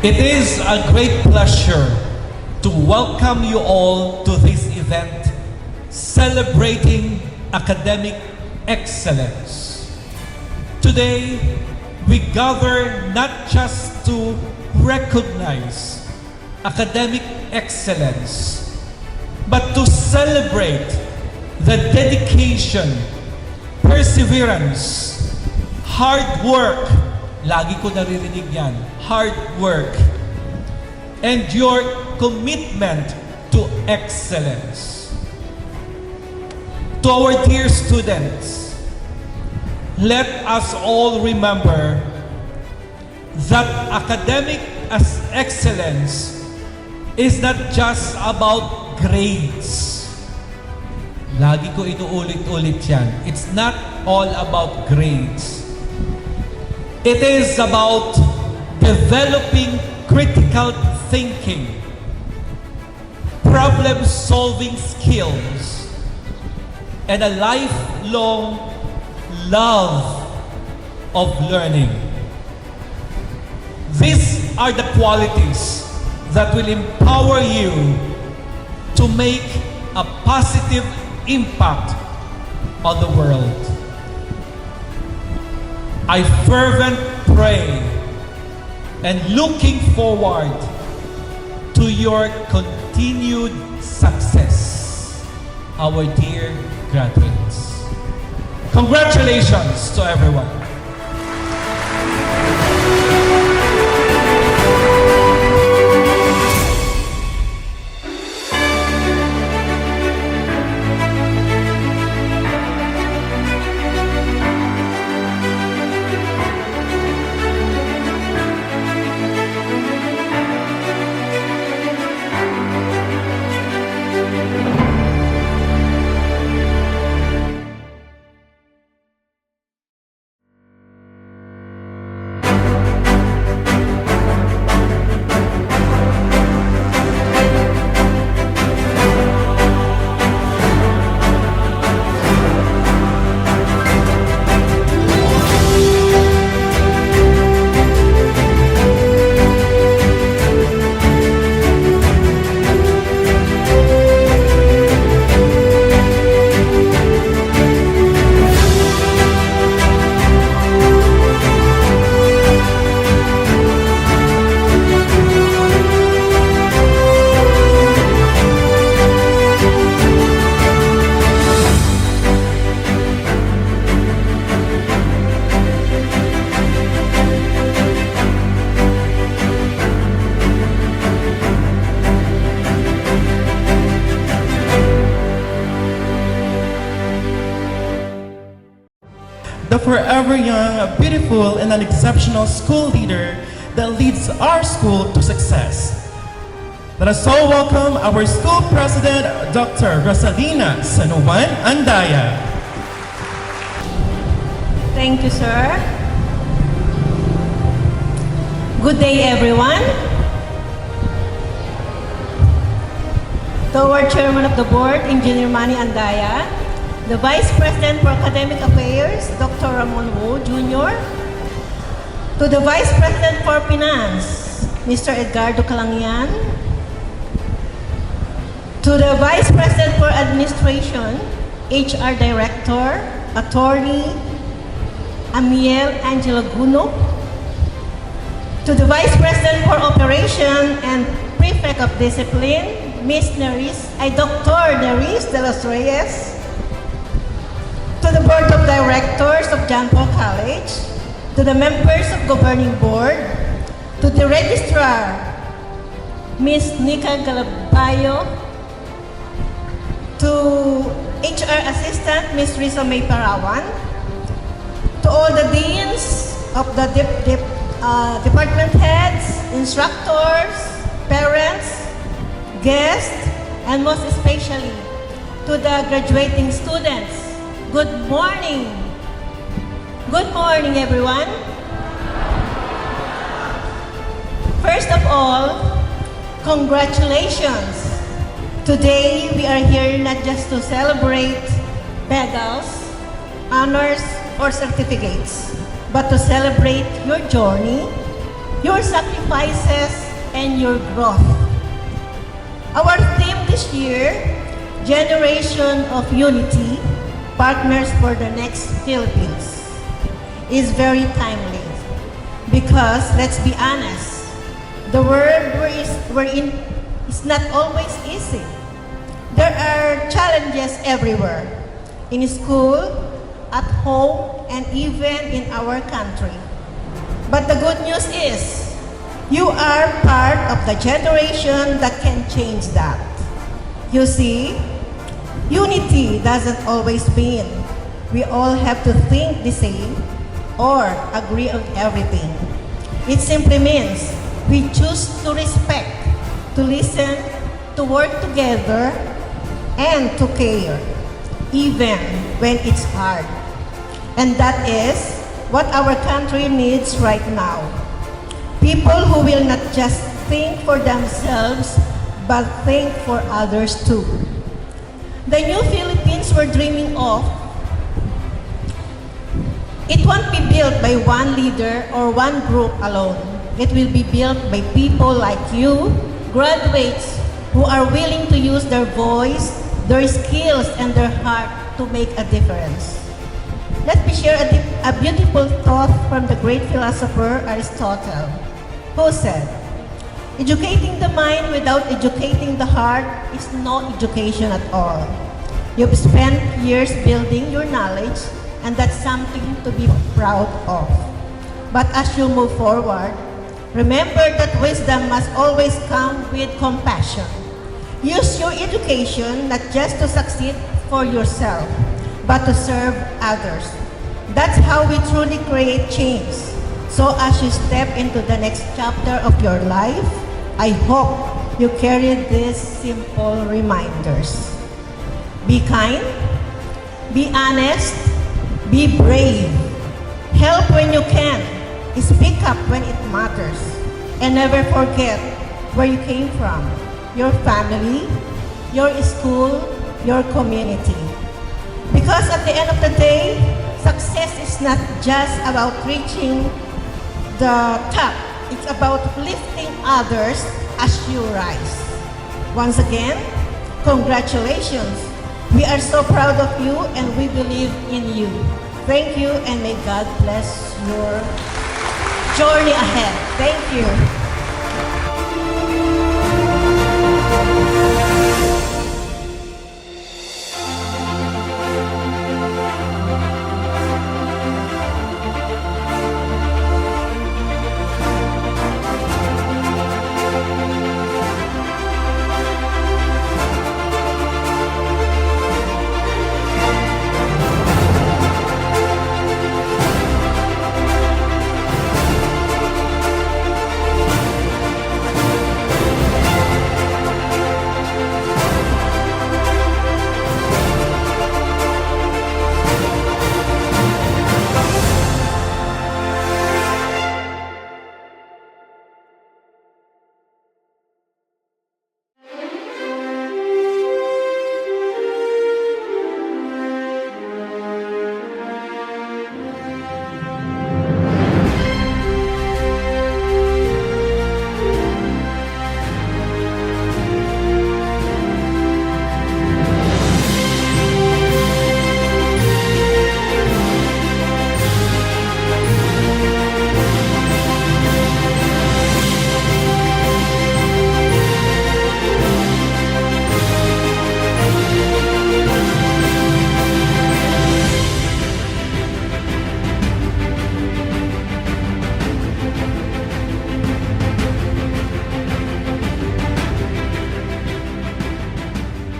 It is a great pleasure to welcome you all to this event celebrating academic excellence. Today, we gather not just to recognize academic excellence, but to celebrate the dedication, perseverance, hard work, lagi ko naririnig yan, hard work, and your commitment to excellence. To our dear students, let us all remember that academic excellence is not just about grades. Lagi ko inuulit-ulit yan. It's not all about grades. It is about developing critical thinking, problem-solving skills, and a lifelong love of learning. These are the qualities that will empower you to make a positive impact on the world. I fervently pray and looking forward to your continued success, our dear graduates. Congratulations to everyone. The forever young, beautiful, and an exceptional school leader that leads our school to success. Let us all welcome our school president, Dr. Rosalina Sanuban Andaya. Thank you, sir. Good day, everyone. To our chairman of the board, Engineer Manny Andaya, the Vice President for Academic Affairs, Dr. Ramon Wu Jr., to the Vice President for Finance, Mr. Edgardo Calangian, to the Vice President for Administration, HR Director, Attorney Amiel Angela Guno, to the Vice President for Operation and Prefect of Discipline, Dr. Neris de los Reyes, to the Board of Directors of John Paul College, to the members of Governing Board, to the Registrar, Ms. Nika Galabayo, to HR Assistant, Ms. Risa May Parawan, to all the deans of the department heads, instructors, parents, guests, and most especially to the graduating students. Good morning. Good morning, everyone. First of all, congratulations. Today, we are here not just to celebrate medals, honors, or certificates, but to celebrate your journey your sacrifices, and your growth. Our theme this year, Generation of Unity, Partners for the Next Philippines, is very timely. Because, let's be honest, the world we're in is not always easy. There are challenges everywhere, in school, at home, and even in our country. But the good news is, you are part of the generation that can change that. You see, unity doesn't always mean we all have to think the same or agree on everything. It simply means we choose to respect, to listen, to work together, and to care, even when it's hard. And that is what our country needs right now. People who will not just think for themselves, but think for others too. The new Philippines we're dreaming of, it won't be built by one leader or one group alone. It will be built by people like you, graduates who are willing to use their voice, their skills, and their heart to make a difference. Let me share a beautiful thought from the great philosopher Aristotle, who said, "Educating the mind without educating the heart is no education at all." You've spent years building your knowledge, and that's something to be proud of. But as you move forward, remember that wisdom must always come with compassion. Use your education not just to succeed for yourself, but to serve others. That's how we truly create change. So as you step into the next chapter of your life, I hope you carry these simple reminders. Be kind, be honest, be brave, help when you can, speak up when it matters, and never forget where you came from, your family, your school, your community. Because at the end of the day, success is not just about reaching the top. It's about lifting others as you rise. Once again, congratulations. We are so proud of you and we believe in you. Thank you and may God bless your journey ahead. Thank you.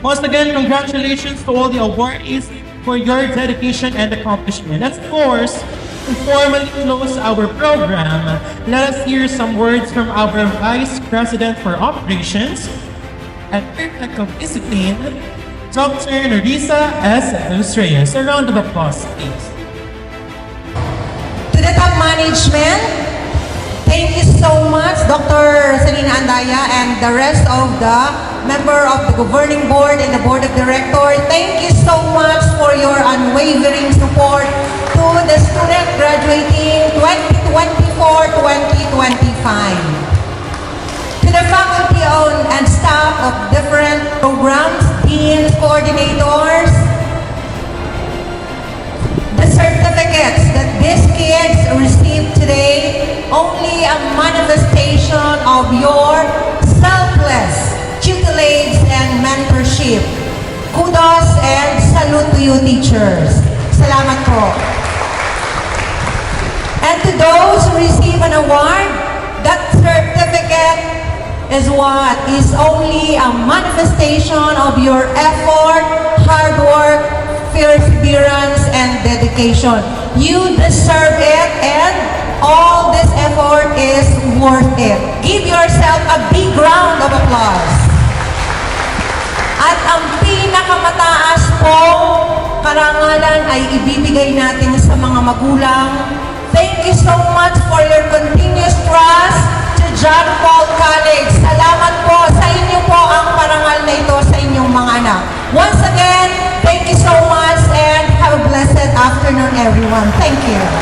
Once again, congratulations to all the awardees for your dedication and accomplishment. And of course, to formally close our program, let us hear some words from our Vice President for Operations and Perfect of Discipline, Dr. Nerissa S. Luz Reyes. A round of applause, please. To the top management, thank you so much, Dr. Selina Andaya and the rest of the member of the governing board and the board of directors. Thank you so much for your unwavering support to the student graduating 2024-2025. kind. To the faculty and staff of different programs, deans, coordinators, the certificates that these kids receive today, only a manifestation of your selfless tutelage and mentorship. Kudos and salute to you, teachers. Salamat po. And to those who receive an award, that certificate is what is only a manifestation of your effort, hard work, perseverance, and dedication. You deserve it, and all this effort is worth it. Give yourself a big round of applause. At ang pinakamataas pong karangalan ay ibibigay natin sa mga magulang. Thank you so much for your continuous trust to John Paul College. Salamat po, sa inyo po ang parangal na ito sa inyong mga anak. Once again, thank you so much and have a blessed afternoon, everyone. Thank you.